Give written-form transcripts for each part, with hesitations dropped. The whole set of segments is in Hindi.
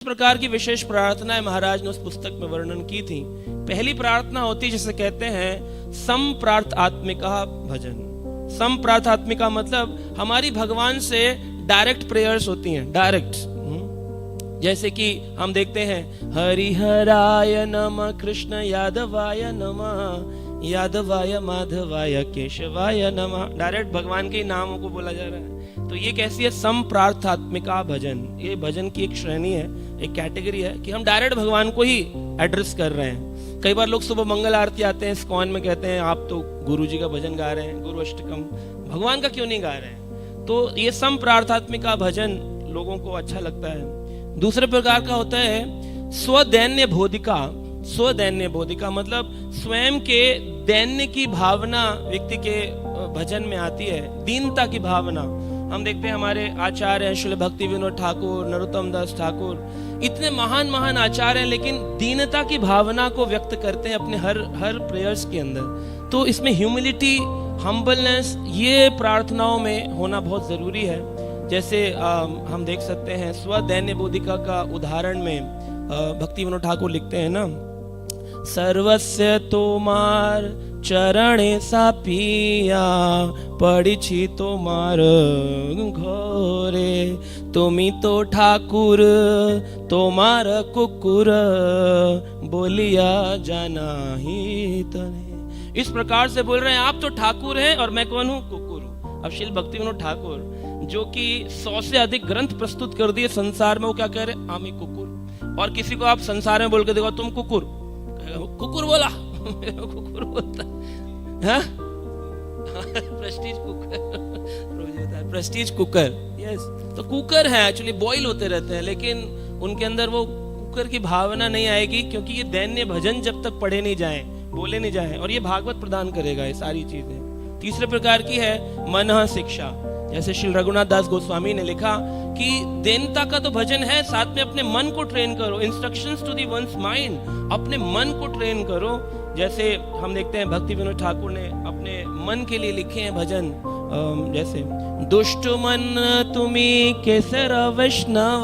इस प्रकार की विशेष प्रार्थनाएं महाराज ने उस पुस्तक में वर्णन की थी। पहली प्रार्थना होती जिसे कहते हैं संप्रार्थात्मिका भजन। संप्रार्थात्मिका मतलब हमारी भगवान से डायरेक्ट प्रेयर्स होती हैं, डायरेक्ट। जैसे कि हम देखते हैं हरिहराय नमः, कृष्ण यादवाय नमः, यादवाय माधवाय केशवाय नमः। डायरेक्ट भगवान के नामों को बोला जा रहा है। तो ये कैसी है? संप्रार्थात्मिका भजन। ये भजन की एक श्रेणी है, एक कैटेगरी है कि हम डायरेक्ट भगवान को ही एड्रेस कर रहे हैं। कई बार लोग सुबह मंगल आरती आते हैं इस्कॉन में, कहते हैं आप तो गुरु जी का भजन गा रहे हैं, गुरु अष्टकम, भगवान का क्यों नहीं गा रहे हैं? तो ये संप्रार्थात्मिका भजन लोगों को अच्छा लगता है। दूसरे प्रकार का होता है स्वदैन्य बोधिका। स्वदैन्य बोधिका मतलब स्वयं के दैन्य की भावना व्यक्ति के भजन में आती है, दीनता की भावना। हम देखते हैं हमारे आचार्य हैं श्री भक्ति विनोद ठाकुर, नरोत्तम दास ठाकुर, इतने महान महान आचार्य हैं, लेकिन दीनता की भावना को व्यक्त करते हैं अपने हर प्रेयर्स के अंदर। तो इसमें ह्यूमिलिटी, हम्बलनेस, ये प्रार्थनाओं में होना बहुत जरूरी है। जैसे हम देख सकते हैं स्वदैन्य बोधिका का उदाहरण में भक्ति विनोद ठाकुर लिखते हैं ना, सर्वस्य तोमार चरणे सापिया पड़ी तोमार घोरे, तुमी तो ठाकुर तोमार कुकुर बोलिया जाना ही तने। इस प्रकार से बोल रहे हैं आप तो ठाकुर हैं और मैं कौन हूँ? कुकुर हूँ। अब श्री भक्ति विनोद ठाकुर जो कि 100 से अधिक ग्रंथ प्रस्तुत कर दिए संसार में, वो क्या कह रहे? आमी कुकुर। और किसी को आप संसार में बोल के देखो तुम कुकुर, कुकुर बोला कुकुर बोलता है Prestige cooker, Prestige cooker, yes. तो कुकर है एक्चुअली, बॉईल होते रहते हैं, लेकिन उनके अंदर वो कुकर की भावना नहीं आएगी, क्योंकि ये दैन्य भजन जब तक पढ़े नहीं जाए, बोले नहीं जाए, और ये भागवत प्रदान करेगा ये सारी चीजें। तीसरे प्रकार की है मनः शिक्षा। जैसे श्री रघुनाथ दास गोस्वामी ने लिखा कि देनता का तो भजन है, साथ में अपने मन को ट्रेन करो, instructions to the once mind, अपने मन को ट्रेन करो। जैसे हम देखते हैं भक्ति विनोद ठाकुर ने अपने मन के लिए लिखे हैं भजन, जैसे दुष्ट मन तुम्ही केसर वैष्णव,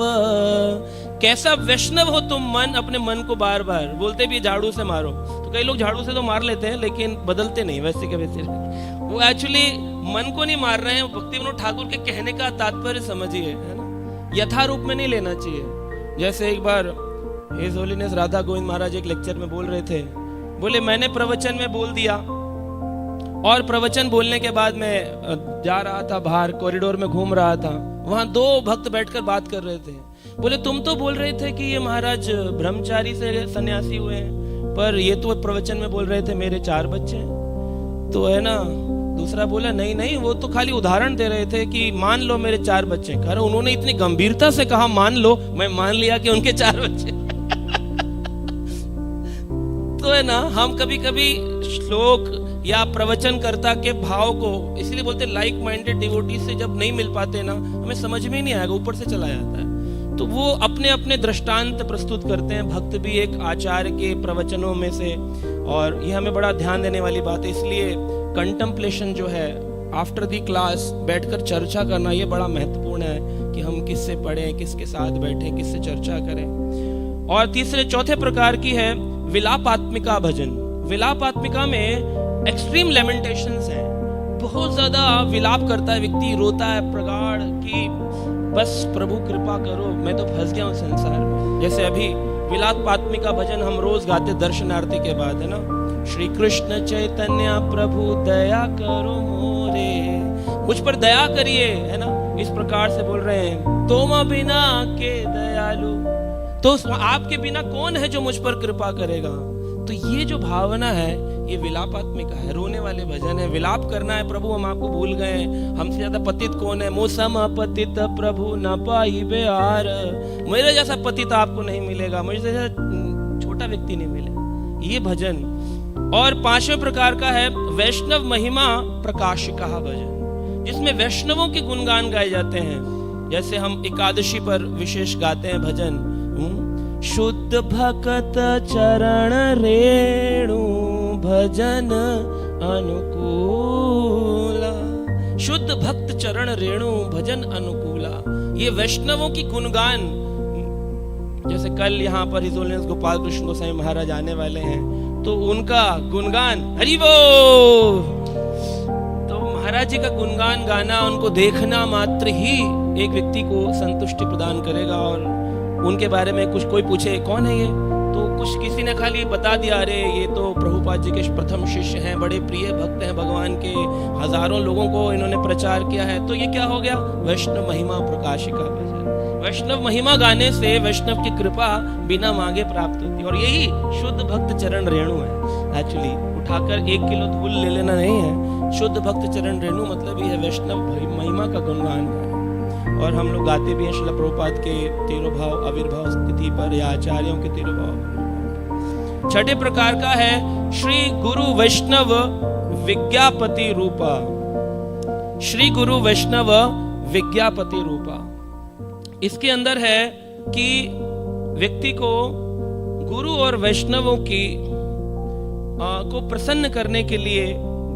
कैसा वैष्णव हो तुम मन, अपने मन को बार बार बोलते भी झाड़ू से मारो। तो कई लोग झाड़ू से तो मार लेते हैं लेकिन बदलते नहीं, वैसे के वैसे। वो एक्चुअली मन को नहीं मार रहे हैं। भक्ति विनोद ठाकुर के कहने का तात्पर्य समझिए, है ना, यथा रूप में नहीं लेना चाहिए। जैसे एक बार हिज होलीनेस राधा गोविंद महाराज एक लेक्चर में बोल रहे थे, बोले मैंने प्रवचन में बोल दिया, और प्रवचन बोलने के बाद मैं जा रहा था बाहर, कॉरिडोर में घूम रहा था, वहां 2 भक्त बैठकर बात कर रहे थे। बोले तुम तो बोल रहे थे कि ये महाराज ब्रह्मचारी से सन्यासी हुए हैं, पर ये तो प्रवचन में बोल रहे थे मेरे 4 बच्चे हैं, तो है ना। दूसरा बोला नहीं नहीं, वो तो खाली उदाहरण दे रहे थे कि मान लो मेरे 4 बच्चे। कह रहे उन्होंने इतनी गंभीरता से कहा मान लो, मैं मान लिया कि उनके 4 बच्चे। तो है ना, हम कभी कभी श्लोक या प्रवचनकर्ता के भाव को, इसलिए बोलते लाइक माइंडेड डिवोटी से जब नहीं मिल पाते ना, हमें समझ में नहीं आएगा, ऊपर से चला जाता है। तो वो अपने अपने दृष्टांत प्रस्तुत करते हैं। भक्त भी एक आचार्य के प्रवचनों में से, और ये हमें बड़ा ध्यान देने वाली बात है। इसलिए कंटेम्पलेशन जो है, आफ्टर दी क्लास बैठकर चर्चा करना, ये बड़ा महत्वपूर्ण है कि हम किससे पढ़ें, किसके साथ बैठें, किससे चर्चा करें। और तीसरे चौथे प्रकार की है विलापात्मिका भजन। विलापात्मिका में एक्सट्रीम लेमेंटेशंस हैं, बहुत ज्यादा विलाप करता है व्यक्ति, रोता है प्रगाढ़ कि बस प्रभु कृपा करो, मैं तो फंस गया हूं संसार में। जैसे अभी विलापात्मिका भजन हम रोज गाते दर्शन आरती के बाद, है ना, श्री कृष्ण चैतन्य प्रभु दया करो मोरे, मुझ पर दया करिए, है ना, इस प्रकार से बोल रहे हैं। तुम बिना के दयालु, तो आपके बिना कौन है जो मुझ पर कृपा करेगा। तो ये जो भावना है ये विलापात्मिका है, रोने वाले भजन है, विलाप करना है, प्रभु हम आपको भूल गए, हमसे ज्यादा पतित कौन है, मौसम पतित प्रभु न पाई बेहार, मेरे जैसा पतित आपको नहीं मिलेगा, मुझे जैसा छोटा व्यक्ति नहीं मिलेगा, ये भजन। और 5वें प्रकार का है वैष्णव महिमा प्रकाशिका भजन, जिसमें वैष्णवों के गुणगान गाए जाते हैं। जैसे हम एकादशी पर विशेष गाते हैं भजन, शुद्ध भक्त चरण रेणु भजन अनुकूला, शुद्ध भक्त चरण रेणु भजन अनुकूला। ये वैष्णवों की गुणगान जैसे कल यहाँ पर हिज होलीनेस गोपाल कृष्ण गोसाई महाराज आने वाले हैं, तो उनका गुणगान हरि बोल, तो महाराज जी का गुणगान गाना, उनको देखना मात्र ही एक व्यक्ति को संतुष्टि प्रदान करेगा। और उनके बारे में कुछ कोई पूछे कौन है ये, तो कुछ किसी ने खाली बता दिया, अरे ये तो प्रभुपाद जी के प्रथम शिष्य हैं, बड़े प्रिय भक्त हैं भगवान के, हजारों लोगों को इन्होंने प्रचार किया है। तो ये क्या हो गया, वैष्णव महिमा प्रकाशिका भजन। वैष्णव महिमा गाने से वैष्णव की कृपा बिना मांगे प्राप्त होती है। और यही शुद्ध भक्त चरण रेणु है। एक्चुअली उठाकर 1 किलो धूल ले लेना नहीं है, शुद्ध भक्त चरण रेणु मतलब ये है वैष्णव महिमा का गुणगान गाना। और हम लोग गाते भी हैं श्रील प्रभुपाद के तिरुभाव आविर्भाव तिथि पर या आचार्यों के तिरुभाव। छठे प्रकार का है श्री गुरु वैष्णव विज्ञापति रूपा। श्री गुरु वैष्णव विज्ञापति रूपा, इसके अंदर है कि व्यक्ति को गुरु और वैष्णवों की को प्रसन्न करने के लिए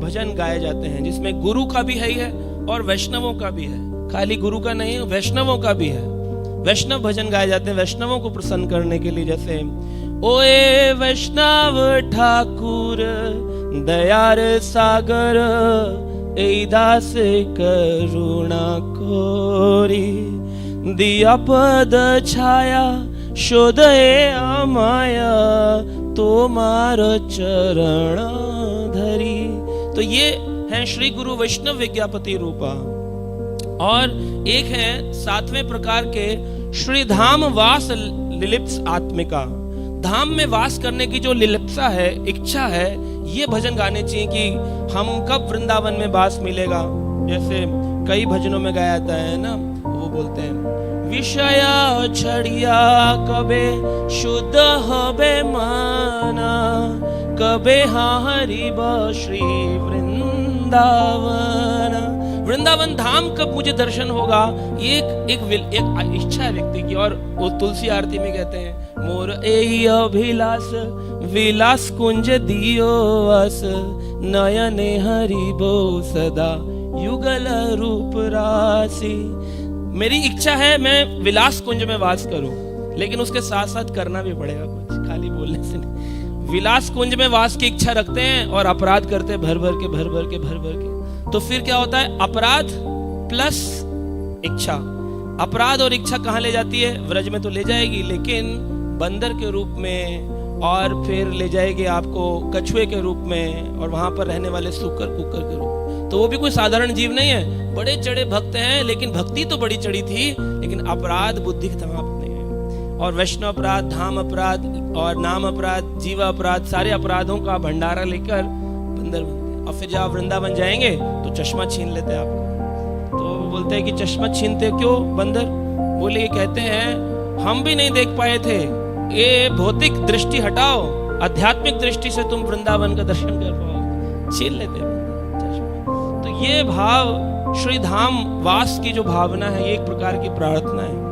भजन गाए जाते हैं, जिसमें गुरु का भी है और वैष्णवों का भी है। खाली गुरु का नहीं है, वैष्णवों का भी है। वैष्णव भजन गाए जाते हैं वैष्णवों को प्रसन्न करने के लिए, जैसे ओए वैष्णव ठाकुर दयार सागर ए दास करुणा कोरी, दिया पद छाया शोधे अमाया तोमार चरण धरी। तो ये है श्री गुरु वैष्णव विज्ञापति रूपा। और एक है 7वें प्रकार के श्री धाम वास लिलिप्स आत्मिका। धाम में वास करने की जो लिलिप्सा है, इच्छा है, ये भजन गाने चाहिए कि हम कब वृंदावन में वास मिलेगा। जैसे कई भजनों में गाया जाता है ना, वो बोलते हैं विषया छड़िया कबे शुद्ध हबे माना, कबे हरि श्री वृंदावन। वृंदावन धाम कब मुझे दर्शन होगा, ये एक इच्छा है व्यक्ति की। और वो तुलसी आरती में कहते हैं मोर एहि अभिलाष विलास कुंज दियो वस, नयने हरि बो सदा युगल रूप राशि। मेरी इच्छा है मैं विलास कुंज में वास करूं, लेकिन उसके साथ साथ करना भी पड़ेगा कुछ, खाली बोलने से नहीं। विलास कुंज में वास की इच्छा रखते हैं और अपराध करते हैं भर भर के, तो फिर क्या होता है, अपराध प्लस इच्छा। अपराध और इच्छा कहाँ ले जाती है, व्रज में तो ले जाएगी, लेकिन बंदर के रूप में, और फिर ले जाएगी आपको कछुए के रूप में, और वहां पर रहने वाले सुकर कुकर के रूप में। तो वो भी कोई साधारण जीव नहीं है, बड़े चढ़े भक्त हैं, लेकिन भक्ति तो बड़ी चढ़ी थी, लेकिन अपराध बुद्धि समाप्त नहीं है। और वैष्णव अपराध, धाम अपराध और नाम अपराध, जीव अपराध, सारे अपराधों का भंडारा लेकर बंदर बनते हैं। और फिर जब आप वृंदावन जाएंगे तो चश्मा छीन लेते हैं आपका। तो बोलते हैं कि चश्मा छीनते क्यों बंदर? बोले, ये कहते हैं हम भी नहीं देख पाए थे, ये भौतिक दृष्टि हटाओ, आध्यात्मिक दृष्टि से तुम वृंदावन का दर्शन कर पाओ। छीन लेते हैं चश्मा। तो ये भाव श्री धाम वास की जो भावना है, ये एक प्रकार की प्रार्थना है।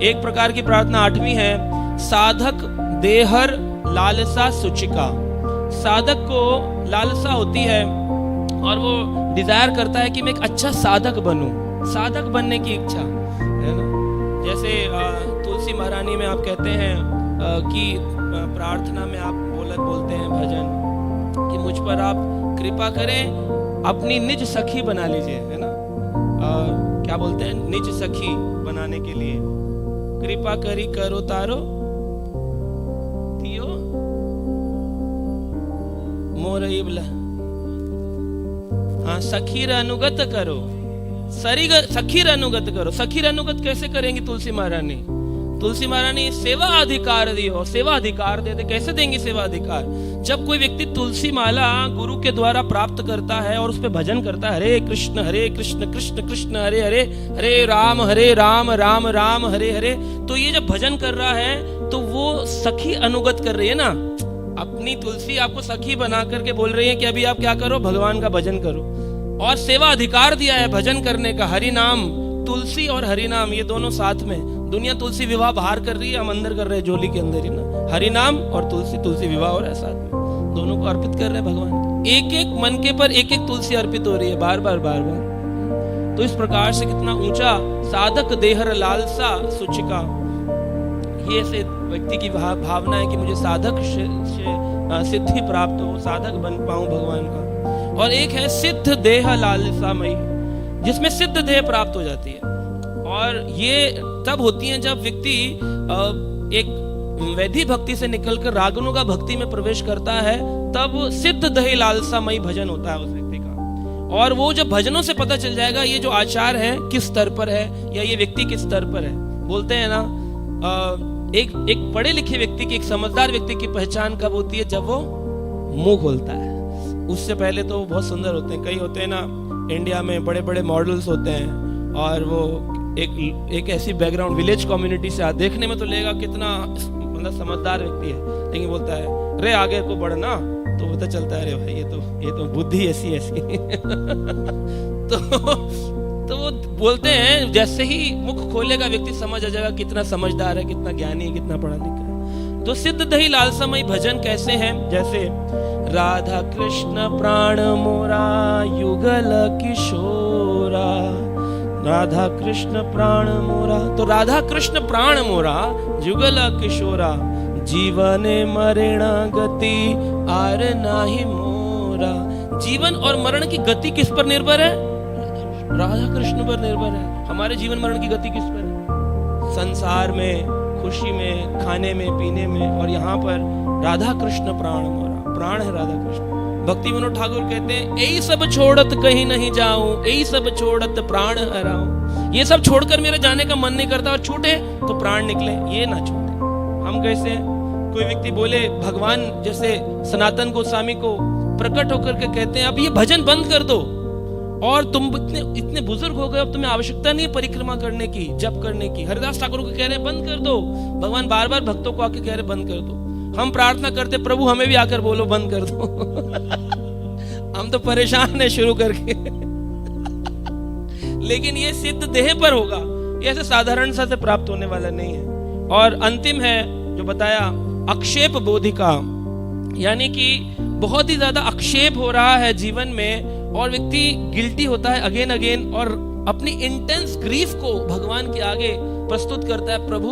एक प्रकार की प्रार्थना 8वीं है साधक देहर लालसा सुचिका। साधक को लालसा होती है और वो डिजायर करता है कि मैं एक अच्छा साधक बनूं, साधक बनने की इच्छा है ना। जैसे तुलसी महारानी में आप कहते हैं कि प्रार्थना में आप बोलते हैं भजन कि मुझ पर आप कृपा करें, अपनी निज सखी बना लीजिए, है ना। क्या बोलते हैं, निज सखी बनाने के लिए कृपा करी करो तारो तियो मोर इबला। हाँ, सखीर अनुगत करो, सखीर अनुगत करो। सखीर अनुगत कैसे करेंगी तुलसी महारानी? तुलसी महारानी सेवा अधिकार दियो, सेवा अधिकार देते। कैसे देंगी सेवा अधिकार? जब कोई व्यक्ति तुलसी माला गुरु के द्वारा प्राप्त करता है और उस पर भजन करता है, हरे कृष्ण कृष्ण कृष्ण हरे हरे, हरे राम राम राम हरे हरे, तो ये जब भजन कर रहा है तो वो सखी अनुगत कर रही है ना। अपनी तुलसी आपको सखी बना करके बोल रही है कि अभी आप क्या करो, भगवान का भजन करो। और सेवा अधिकार दिया है भजन करने का। हरि नाम, तुलसी और हरि नाम, ये दोनों साथ में। दुनिया तुलसी विवाह बाहर कर रही है, हम अंदर कर रहे हैं झोली के अंदर ही ना। हरि नाम और तुलसी विवाह हो रहा है साथ में, दोनों को अर्पित कर रहे हैं भगवान। एक एक मन के पर एक एक तुलसी अर्पित हो रही है, बार बार। तो इस प्रकार से कितना ऊंचा साधक देहर लालसा सुचिका, ये ऐसे व्यक्ति की भावना है कि मुझे साधक सिद्धि प्राप्त हो, साधक बन पाऊं भगवान का। और एक है सिद्ध देह लालसामयी, जिसमें सिद्ध देह प्राप्त हो जाती है। और ये तब होती है जब व्यक्ति एक वैधि भक्ति से निकलकर रागनुगा भक्ति में प्रवेश करता है, तब सिद्ध देह लालसामयी भजन होता है उस व्यक्ति का। और वो जब भजनों से पता चल जाएगा ये जो आचार है किस स्तर पर है, या ये व्यक्ति किस स्तर पर है। बोलते हैं ना, एक पढ़े लिखे व्यक्ति की, एक समझदार व्यक्ति की पहचान कब होती है? जब वो मुंह खोलता है। उससे पहले तो बहुत सुंदर होते हैं। कई होते हैं ना इंडिया में, बड़े बड़े मॉडल्स होते हैं और वो एक ऐसी बैकग्राउंड विलेज कम्युनिटी से आ, देखने में तो लगेगा कितना मतलब समझदार व्यक्ति है, लेकिन बोलता है रे आगे को बढ़ना, तो पता चलता है अरे भाई ये तो बुद्धि ऐसी तो वो बोलते हैं जैसे ही मुख खोलेगा व्यक्ति समझ आ जाएगा कितना समझदार है, कितना ज्ञानी है, कितना पढ़ा लिखा है। तो सिद्ध दही लालसामयी भजन कैसे हैं? जैसे राधा कृष्ण प्राण मोरा युगल किशोरा, राधा कृष्ण प्राण मोरा। तो राधा कृष्ण प्राण मोरा जुगल किशोरा, जीवने मरण गति आर नाही मोरा। जीवन और मरण की गति किस पर निर्भर है? राधा कृष्ण पर निर्भर है। हमारे जीवन मरण की गति किस पर है? संसार में, खुशी में, खाने में, पीने में, और यहाँ पर राधा कृष्ण प्राण मोरा, प्राण है राधा कृष्ण। भक्ति विनोद ठाकुर कहते हैं यही सब छोड़त कहीं नहीं जाऊं, यही सब छोड़त प्राण हराऊं। ये सब छोड़कर मेरा जाने का मन नहीं करता, और छूटे तो प्राण निकले, ये ना छूटे। हम कैसे? कोई व्यक्ति बोले भगवान जैसे सनातन गोस्वामी को प्रकट होकर के कहते हैं अब ये भजन बंद कर दो, और तुम इतने बुजुर्ग हो गए, अब तुम्हें आवश्यकता नहीं है परिक्रमा करने की, जप करने की। हरिदास ठाकुर को कह रहे हैं बंद कर दो। भगवान बार बार भक्तों को आके कह रहे बंद कर दो। हम प्रार्थना करते प्रभु हमें भी आकर बोलो बंद कर दो। हम तो परेशान है शुरू करके। लेकिन ये सिद्ध देह पर होगा, ये ऐसे साधारण सा से प्राप्त होने वाला नहीं है। और अंतिम है जो बताया अक्षेप बोधिका, यानी कि बहुत ही ज्यादा अक्षेप हो रहा है जीवन में और व्यक्ति गिल्टी होता है अगेन अगेन, और अपनी इंटेंस ग्रीफ को भगवान के आगे प्रस्तुत करता है। प्रभु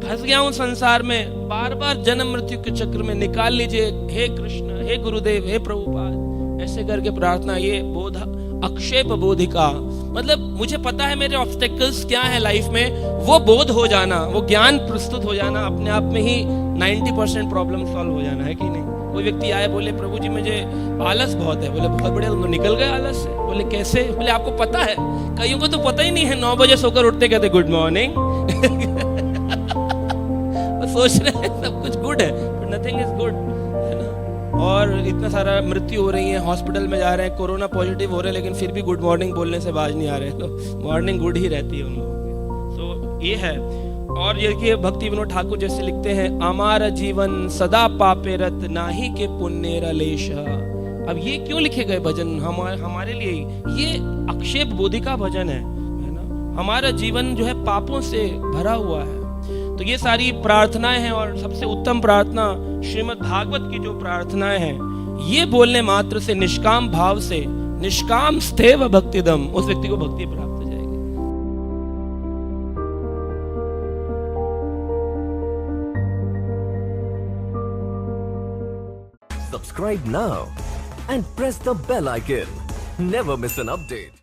फंस गया हूं संसार में, बार बार जन्म मृत्यु के चक्र में, निकाल लीजिए हे कृष्ण, हे गुरुदेव, हे प्रभुपाद। ऐसे करके प्रार्थना, ये बोध अक्षेप बोधिका, मतलब मुझे पता है मेरे ऑब्स्टेकल्स क्या है लाइफ में, वो बोध हो जाना, वो ज्ञान प्रस्तुत हो जाना, अपने आप में ही 90% प्रॉब्लम सॉल्व हो जाना है कि नहीं। कोई व्यक्ति आए बोले प्रभु जी मुझे आलस बहुत है, बोले बहुत बढ़िया, तुम तो निकल गए आलस से। बोले कैसे? बोले आपको पता है, कईयों को तो पता ही नहीं है, 9 बजे सोकर उठते कहते गुड मॉर्निंग। सोच रहे हैं सब कुछ गुड है, बट नथिंग इज गुड, है ना। और इतना सारा मृत्यु हो रही है, हॉस्पिटल में जा रहे हैं, कोरोना पॉजिटिव हो रहे हैं, लेकिन फिर भी गुड मॉर्निंग बोलने से बाज नहीं आ रहे, तो मॉर्निंग गुड ही रहती है उन लोगों की। तो ये है। और ये भक्ति विनोद ठाकुर जैसे लिखते हैं अमार जीवन सदा पापे रत नाही के पुण्य लेश। अब ये क्यों लिखे गए भजन हमारे लिए? ये अक्षेप बोधिका भजन है ना। हमारा जीवन जो है पापों से भरा हुआ है। तो ये सारी प्रार्थनाएं हैं, और सबसे उत्तम प्रार्थना श्रीमद् भागवत की जो प्रार्थनाएं हैं, ये बोलने मात्र से निष्काम भाव से, निष्काम स्थेव भक्तिदम, उस व्यक्ति को भक्ति प्राप्त हो जाएगी। Subscribe now and press the bell icon. Never miss an update.